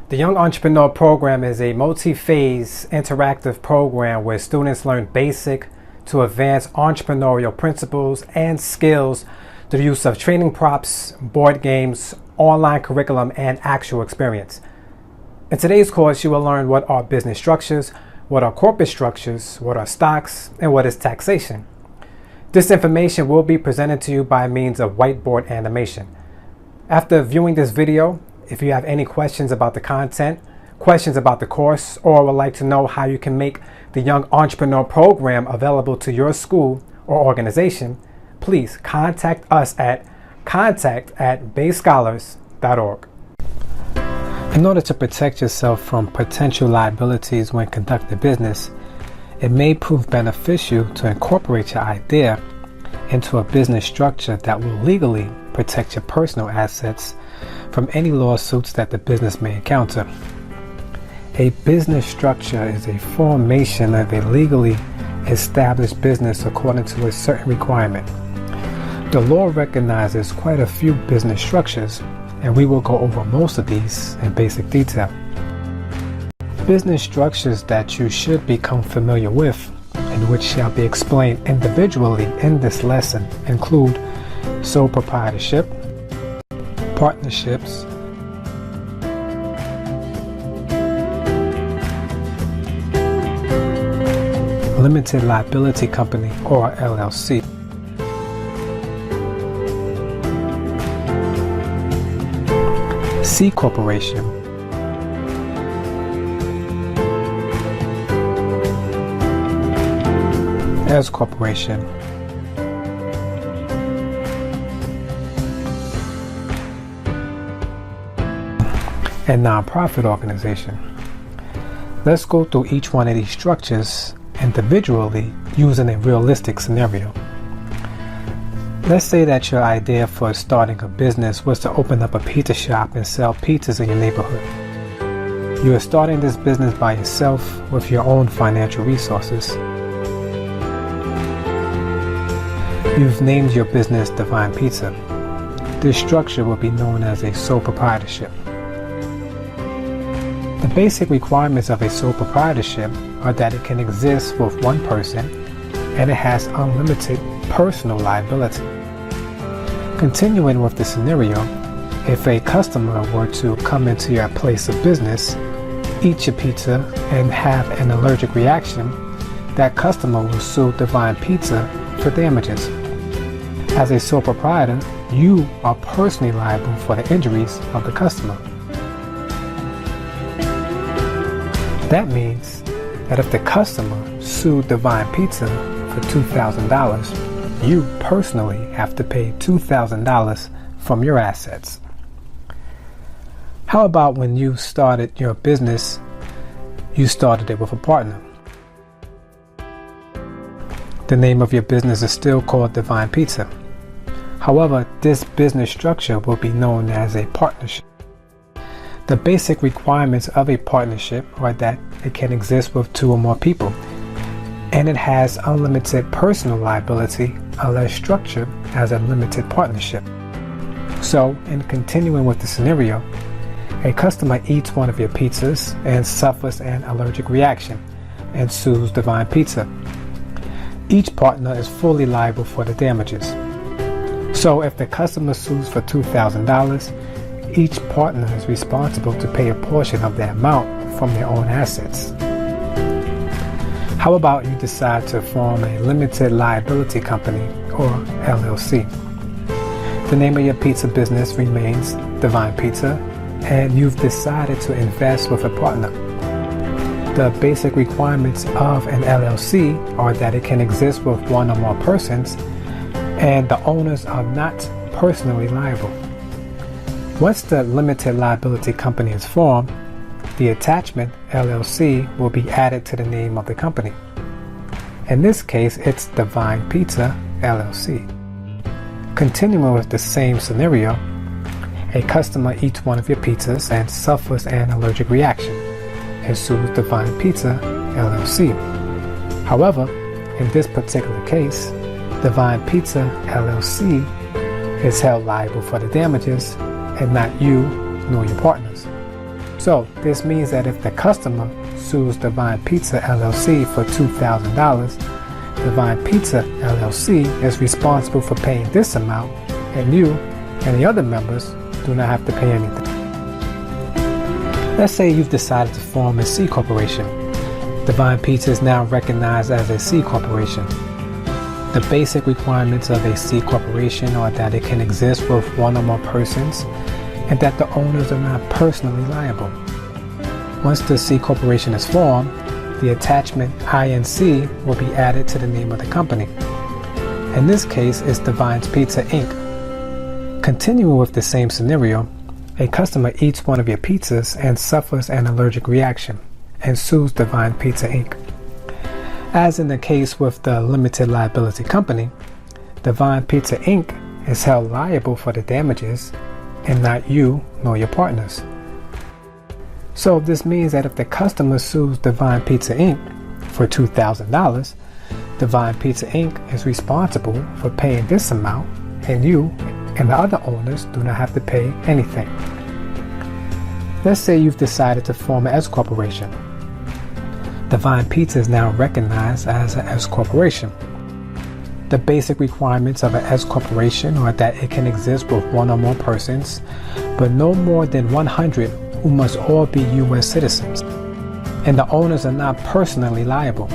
The Young Entrepreneur Program is a multi-phase interactive program where students learn basic to advanced entrepreneurial principles and skills through the use of training props, board games, online curriculum, and actual experience. In today's course, you will learn what are business structures, what are corporate structures, what are stocks, and what is taxation. This information will be presented to you by means of whiteboard animation. After viewing this video, if you have any questions about the content, questions about the course, or would like to know how you can make the Young Entrepreneur Program available to your school or organization, please contact us at contact@bayscholars.org. In order to protect yourself from potential liabilities when conducting business, it may prove beneficial to incorporate your idea into a business structure that will legally protect your personal assets from any lawsuits that the business may encounter. A business structure is a formation of a legally established business according to a certain requirement. The law recognizes quite a few business structures, and we will go over most of these in basic detail. Business structures that you should become familiar with, and which shall be explained individually in this lesson, include sole proprietorship, partnerships, limited liability company or LLC, C corporation, S corporation, and nonprofit organization. Let's go through each one of these structures individually using a realistic scenario. Let's say that your idea for starting a business was to open up a pizza shop and sell pizzas in your neighborhood. You are starting this business by yourself with your own financial resources. You've named your business Divine Pizza. This structure will be known as a sole proprietorship. The basic requirements of a sole proprietorship are that it can exist with one person and it has unlimited personal liability. Continuing with the scenario, if a customer were to come into your place of business, eat your pizza, and have an allergic reaction, that customer will sue Divine Pizza for damages. As a sole proprietor, you are personally liable for the injuries of the customer. That means that if the customer sued Divine Pizza for $2,000, you personally have to pay $2,000 from your assets. How about when you started your business, you started it with a partner? The name of your business is still called Divine Pizza. However, this business structure will be known as a partnership. The basic requirements of a partnership are that it can exist with two or more people, and it has unlimited personal liability unless structured as a limited partnership. So, in continuing with the scenario, a customer eats one of your pizzas and suffers an allergic reaction and sues Divine Pizza. Each partner is fully liable for the damages. So, if the customer sues for $2,000, each partner is responsible to pay a portion of that amount from their own assets. How about you decide to form a limited liability company or LLC? The name of your pizza business remains Divine Pizza, and you've decided to invest with a partner. The basic requirements of an LLC are that it can exist with one or more persons, and the owners are not personally liable. Once the limited liability company is formed, the attachment LLC will be added to the name of the company. In this case, it's Divine Pizza LLC. Continuing with the same scenario, a customer eats one of your pizzas and suffers an allergic reaction and sues Divine Pizza LLC. However, in this particular case, Divine Pizza LLC is held liable for the damages and not you nor your partners. So this means that if the customer sues Divine Pizza LLC for $2,000, Divine Pizza LLC is responsible for paying this amount, and you and the other members do not have to pay anything. Let's say you've decided to form a C corporation. Divine Pizza is now recognized as a C corporation. The basic requirements of a C corporation are that it can exist with one or more persons and that the owners are not personally liable. Once the C corporation is formed, the attachment INC will be added to the name of the company. In this case, it's Divine's Pizza Inc. Continuing with the same scenario, a customer eats one of your pizzas and suffers an allergic reaction and sues Divine Pizza Inc. As in the case with the limited liability company, Divine Pizza Inc. is held liable for the damages and not you nor your partners. So this means that if the customer sues Divine Pizza Inc. for $2,000, Divine Pizza Inc. is responsible for paying this amount, and you and the other owners do not have to pay anything. Let's say you've decided to form an S corporation. Divine Pizza is now recognized as an S corporation. The basic requirements of an S corporation are that it can exist with one or more persons, but no more than 100 who must all be U.S. citizens, and the owners are not personally liable.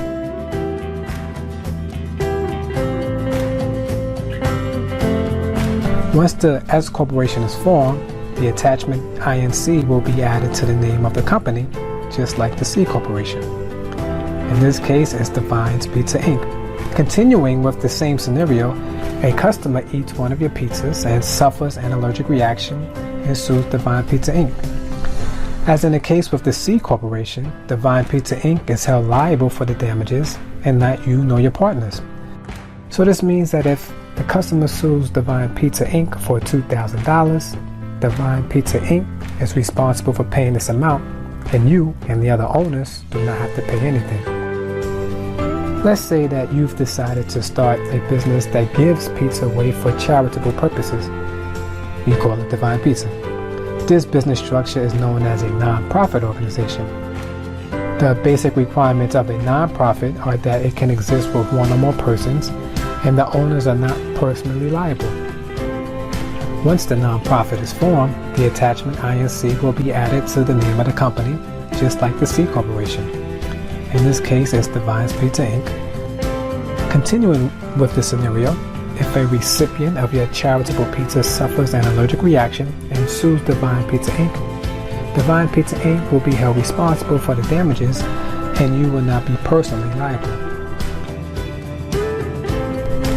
Once the S corporation is formed, the attachment INC will be added to the name of the company, just like the C corporation. In this case, it's Divine's Pizza Inc. Continuing with the same scenario, a customer eats one of your pizzas and suffers an allergic reaction and sues Divine Pizza Inc. As in the case with the C corporation, Divine Pizza Inc. is held liable for the damages and not you nor your partners. So this means that if the customer sues Divine Pizza Inc. for $2,000, Divine Pizza Inc. is responsible for paying this amount, and you and the other owners do not have to pay anything. Let's say that you've decided to start a business that gives pizza away for charitable purposes. We call it Divine Pizza. This business structure is known as a non-profit organization. The basic requirements of a non-profit are that it can exist with one or more persons, and the owners are not personally liable. Once the non-profit is formed, the attachment INC will be added to the name of the company, just like the C corporation. In this case, it's Divine's Pizza Inc. Continuing with the scenario, if a recipient of your charitable pizza suffers an allergic reaction and sues Divine Pizza Inc., Divine Pizza Inc. will be held responsible for the damages, and you will not be personally liable.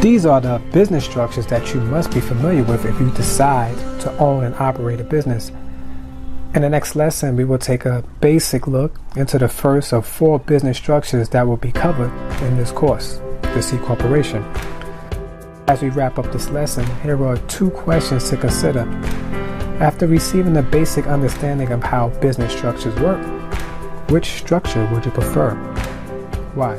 These are the business structures that you must be familiar with if you decide to own and operate a business. In the next lesson, we will take a basic look into the first of 4 business structures that will be covered in this course, the C corporation. As we wrap up this lesson, here are 2 questions to consider. After receiving a basic understanding of how business structures work, which structure would you prefer? Why?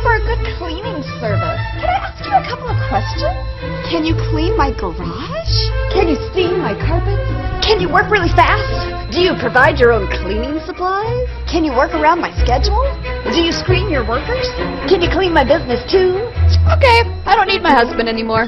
For a good cleaning service. Can I ask you you a couple of questions? Can you clean my garage? Can you steam my carpets? Can you work really fast? Do you provide your own cleaning supplies? Can you work around my schedule? Do you screen your workers? Can you clean my business too? Okay, I don't need my husband anymore.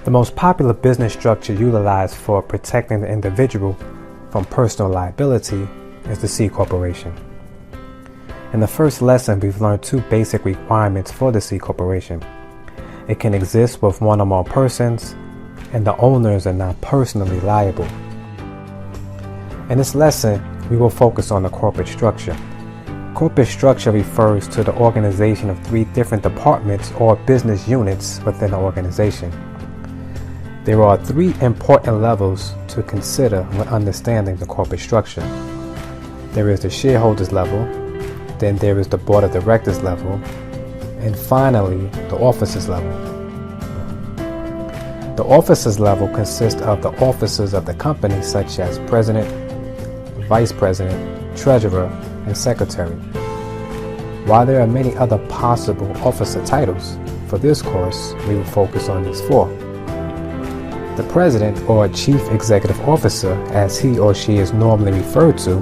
The most popular business structure utilized for protecting the individual from personal liability is the C Corporation. In the first lesson, we've learned two basic requirements for the C Corporation. It can exist with one or more persons, and the owners are not personally liable. In this lesson, we will focus on the corporate structure. Corporate structure refers to the organization of three different departments or business units within an organization. There are three important levels to consider when understanding the corporate structure. There is the shareholders level, then there is the board of directors level, and finally the officers level. The officers level consists of the officers of the company such as president, vice president, treasurer, and secretary. While there are many other possible officer titles, for this course we will focus on these four. The president, or chief executive officer, as he or she is normally referred to,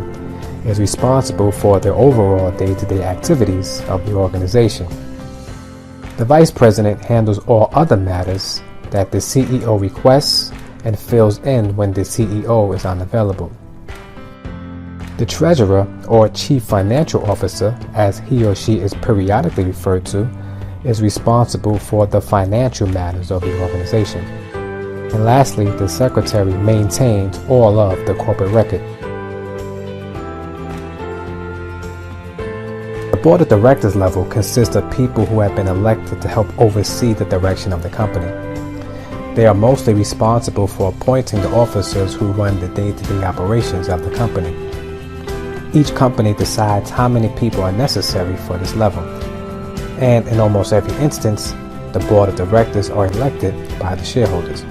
is responsible for the overall day-to-day activities of the organization. The vice president handles all other matters that the CEO requests and fills in when the CEO is unavailable. The treasurer, or chief financial officer, as he or she is periodically referred to, is responsible for the financial matters of the organization. And lastly, the secretary maintains all of the corporate record. The board of directors level consists of people who have been elected to help oversee the direction of the company. They are mostly responsible for appointing the officers who run the day-to-day operations of the company. Each company decides how many people are necessary for this level. And in almost every instance, the board of directors are elected by the shareholders.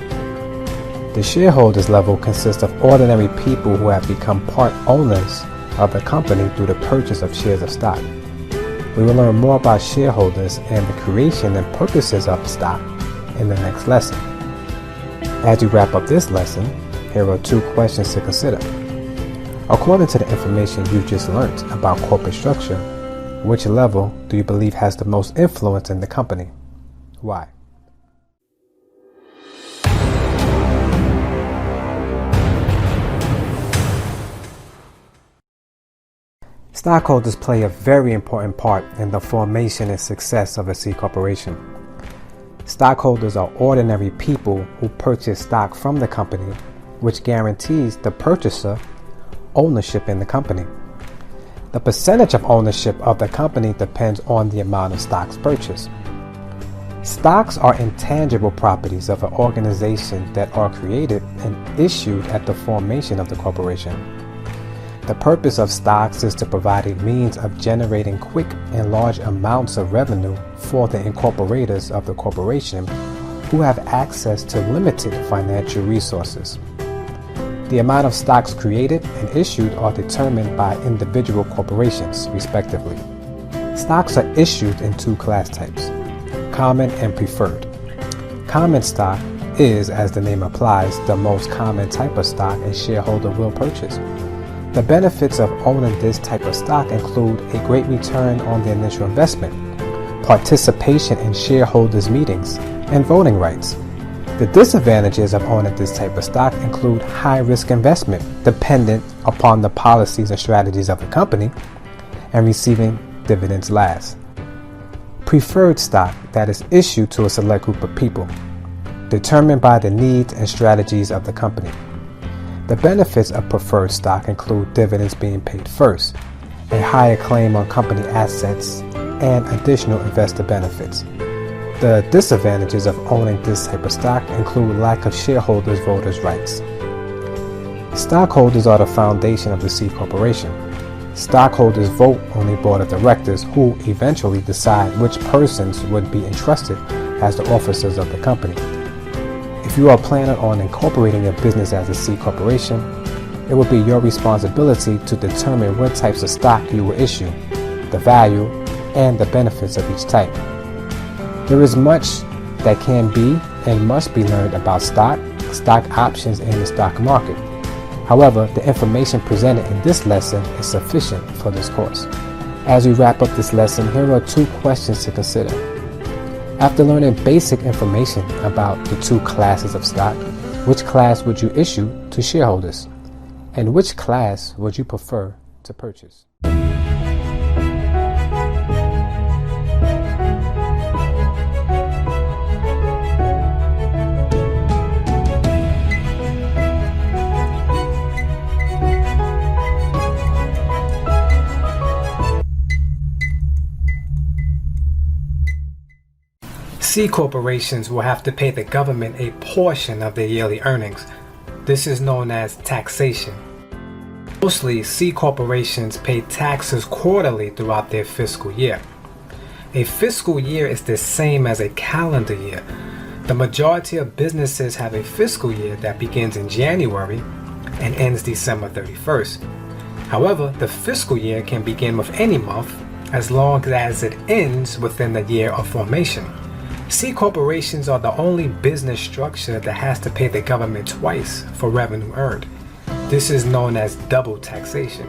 The shareholders level consists of ordinary people who have become part owners of the company through the purchase of shares of stock. We will learn more about shareholders and the creation and purposes of stock in the next lesson. As we wrap up this lesson, here are two questions to consider. According to the information you just learned about corporate structure, which level do you believe has the most influence in the company? Why? Stockholders play a very important part in the formation and success of a C Corporation. Stockholders are ordinary people who purchase stock from the company, which guarantees the purchaser ownership in the company. The percentage of ownership of the company depends on the amount of stocks purchased. Stocks are intangible properties of an organization that are created and issued at the formation of the corporation. The purpose of stocks is to provide a means of generating quick and large amounts of revenue for the incorporators of the corporation who have access to limited financial resources. The amount of stocks created and issued are determined by individual corporations, respectively. Stocks are issued in two class types: common and preferred. Common stock is, as the name implies, the most common type of stock a shareholder will purchase. The benefits of owning this type of stock include a great return on the initial investment, participation in shareholders' meetings, and voting rights. The disadvantages of owning this type of stock include high-risk investment dependent upon the policies and strategies of the company, and receiving dividends last. Preferred stock that is issued to a select group of people, determined by the needs and strategies of the company. The benefits of preferred stock include dividends being paid first, a higher claim on company assets, and additional investor benefits. The disadvantages of owning this type of stock include lack of shareholders' voters' rights. Stockholders are the foundation of the C Corporation. Stockholders vote on a board of directors who eventually decide which persons would be entrusted as the officers of the company. If you are planning on incorporating your business as a C Corporation, it will be your responsibility to determine what types of stock you will issue, the value, and the benefits of each type. There is much that can be and must be learned about stock options, and the stock market. However, the information presented in this lesson is sufficient for this course. As we wrap up this lesson, here are two questions to consider. After learning basic information about the two classes of stock, which class would you issue to shareholders? And which class would you prefer to purchase? C corporations will have to pay the government a portion of their yearly earnings. This is known as taxation. Mostly, C corporations pay taxes quarterly throughout their fiscal year. A fiscal year is the same as a calendar year. The majority of businesses have a fiscal year that begins in January and ends December 31st. However, the fiscal year can begin with any month as long as it ends within the year of formation. C corporations are the only business structure that has to pay the government twice for revenue earned. This is known as double taxation.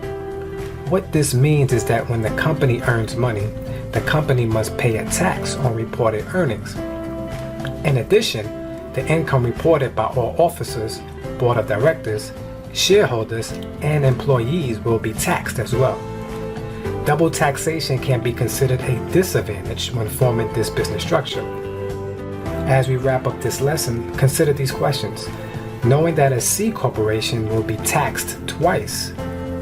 What this means is that when the company earns money, the company must pay a tax on reported earnings. In addition, the income reported by all officers, board of directors, shareholders, and employees will be taxed as well. Double taxation can be considered a disadvantage when forming this business structure. As we wrap up this lesson, consider these questions. Knowing that a C corporation will be taxed twice,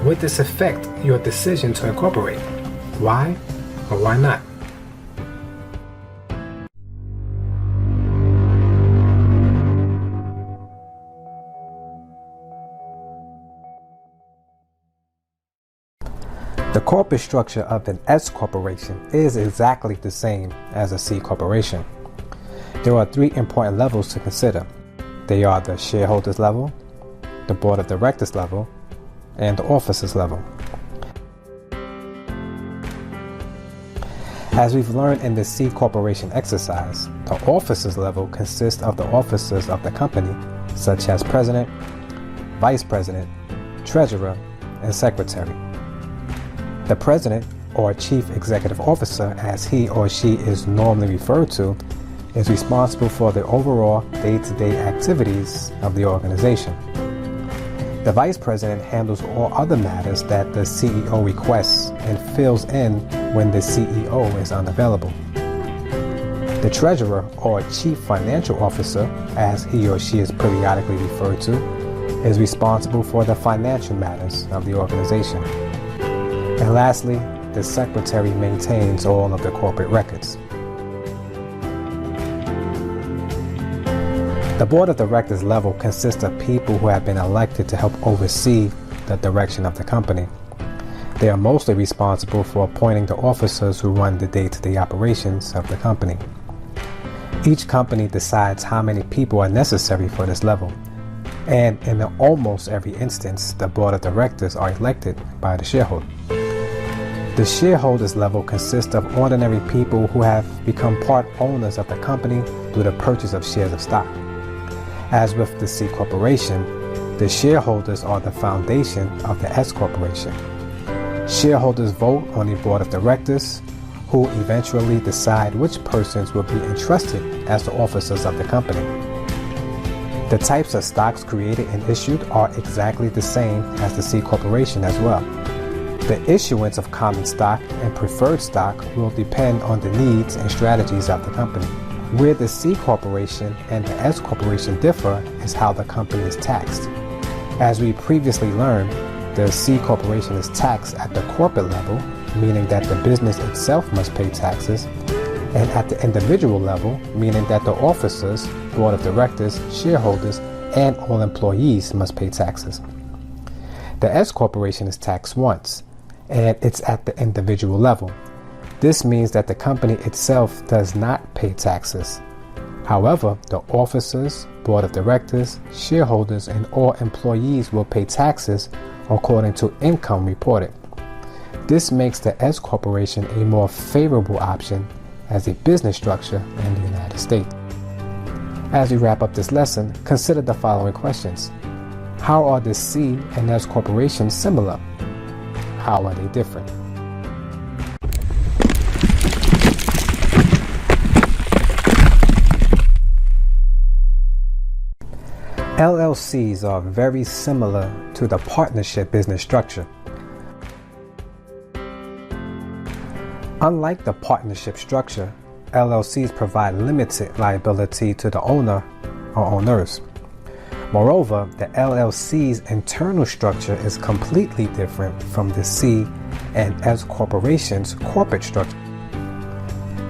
would this affect your decision to incorporate? Why or why not? The corporate structure of an S corporation is exactly the same as a C corporation. There are three important levels to consider. They are the shareholders level, the board of directors level, and the officers level. As we've learned in the C corporation exercise, the officers level consists of the officers of the company, such as president, vice president, treasurer, and secretary. The president, or chief executive officer, as he or she is normally referred to, is responsible for the overall day-to-day activities of the organization. The vice president handles all other matters that the CEO requests and fills in when the CEO is unavailable. The treasurer, or chief financial officer, as he or she is periodically referred to, is responsible for the financial matters of the organization. And lastly, the secretary maintains all of the corporate records. The board of directors level consists of people who have been elected to help oversee the direction of the company. They are mostly responsible for appointing the officers who run the day-to-day operations of the company. Each company decides how many people are necessary for this level, and in almost every instance, the board of directors are elected by the shareholder. The shareholders level consists of ordinary people who have become part owners of the company through the purchase of shares of stock. As with the C Corporation, the shareholders are the foundation of the S Corporation. Shareholders vote on the board of directors, who eventually decide which persons will be entrusted as the officers of the company. The types of stocks created and issued are exactly the same as the C Corporation as well. The issuance of common stock and preferred stock will depend on the needs and strategies of the company. Where the C Corporation and the S Corporation differ is how the company is taxed. As we previously learned, the C Corporation is taxed at the corporate level, meaning that the business itself must pay taxes, and at the individual level, meaning that the officers, board of directors, shareholders, and all employees must pay taxes. The S Corporation is taxed once, and it's at the individual level. This means that the company itself does not pay taxes. However, the officers, board of directors, shareholders, and all employees will pay taxes according to income reported. This makes the S Corporation a more favorable option as a business structure in the United States. As we wrap up this lesson, consider the following questions. How are the C and S corporations similar? How are they different? LLCs are very similar to the partnership business structure. Unlike the partnership structure, LLCs provide limited liability to the owner or owners. Moreover, the LLC's internal structure is completely different from the C and S corporation's corporate structure.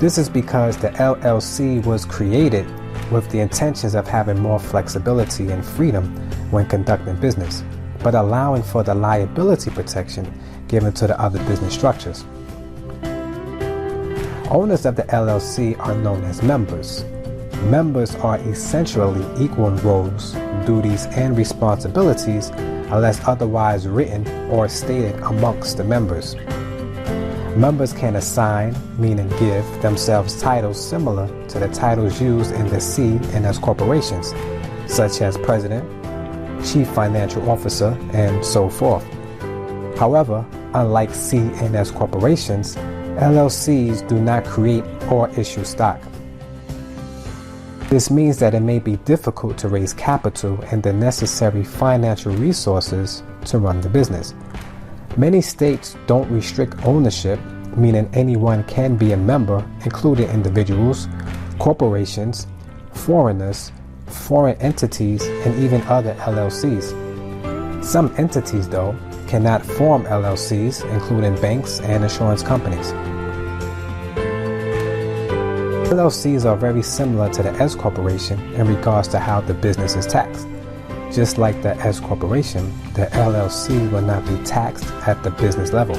This is because the LLC was created with the intentions of having more flexibility and freedom when conducting business, but allowing for the liability protection given to the other business structures. Owners of the LLC are known as members. Members are essentially equal in roles, duties, and responsibilities unless otherwise written or stated amongst the members. Members can assign, meaning give, themselves titles similar to the titles used in the C and S corporations, such as President, Chief Financial Officer, and so forth. However, unlike C and S corporations, LLCs do not create or issue stock. This means that it may be difficult to raise capital and the necessary financial resources to run the business. Many states don't restrict ownership, meaning anyone can be a member, including individuals, corporations, foreigners, foreign entities, and even other LLCs. Some entities, though, cannot form LLCs, including banks and insurance companies. LLCs are very similar to the S Corporation in regards to how the business is taxed. Just like the S Corporation, the LLC will not be taxed at the business level.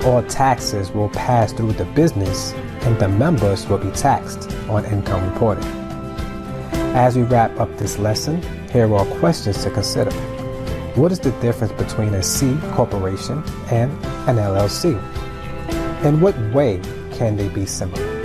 All taxes will pass through the business and the members will be taxed on income reported. As we wrap up this lesson, here are questions to consider. What is the difference between a C corporation and an LLC? In what way can they be similar?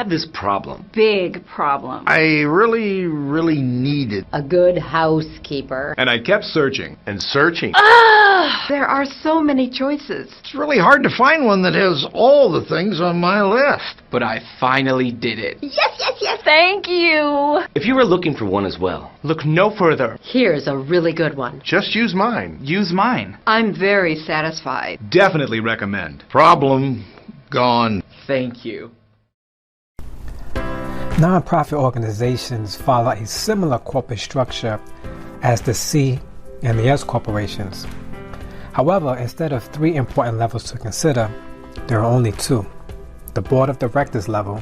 have this problem. Big problem. I really needed. A good housekeeper. And I kept searching. And searching. There are so many choices. It's really hard to find one that has all the things on my list. But I finally did it. Yes, yes, yes. Thank you. If you were looking for one as well, Look no further. Here's a really good one. Just use mine. Use mine. I'm very satisfied. Definitely recommend. Problem gone. thank you. Nonprofit organizations follow a similar corporate structure as the C and the S corporations. However, instead of 3 important levels to consider, there are only 2, the board of directors level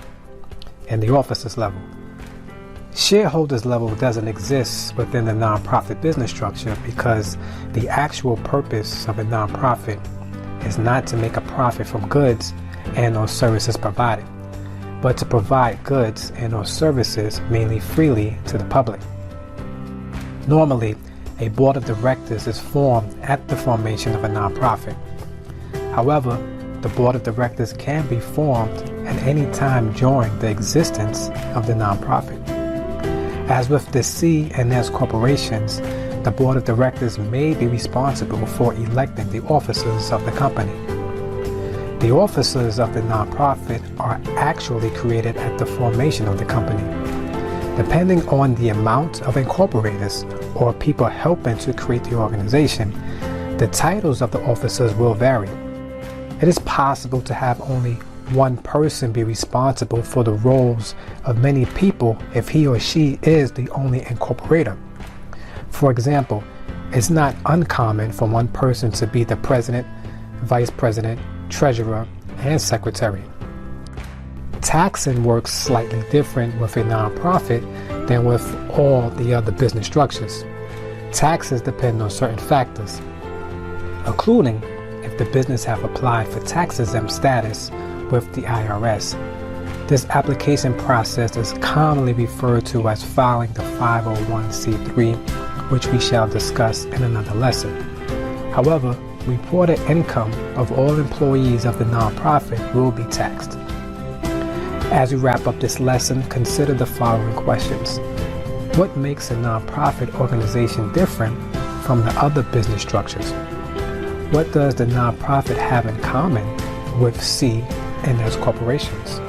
and the officers level. Shareholders level doesn't exist within the nonprofit business structure because the actual purpose of a nonprofit is not to make a profit from goods and or services provided, but to provide goods and or services mainly freely to the public. Normally, a board of directors is formed at the formation of a nonprofit. However, the board of directors can be formed at any time during the existence of the nonprofit. As with the C and S corporations, the board of directors may be responsible for electing the officers of the company. The officers of the nonprofit are actually created at the formation of the company. Depending on the amount of incorporators or people helping to create the organization, the titles of the officers will vary. It is possible to have only one person be responsible for the roles of many people if he or she is the only incorporator. For example, it's not uncommon for one person to be the president, vice president, treasurer, and secretary. Taxing works slightly different with a nonprofit than with all the other business structures. Taxes depend on certain factors, including if the business have applied for tax-exempt status with the IRS. This application process is commonly referred to as filing the 501c3, which we shall discuss in another lesson. However, reported income of all employees of the nonprofit will be taxed. As we wrap up this lesson, consider the following questions. What makes a nonprofit organization different from the other business structures? What does the nonprofit have in common with C and S corporations?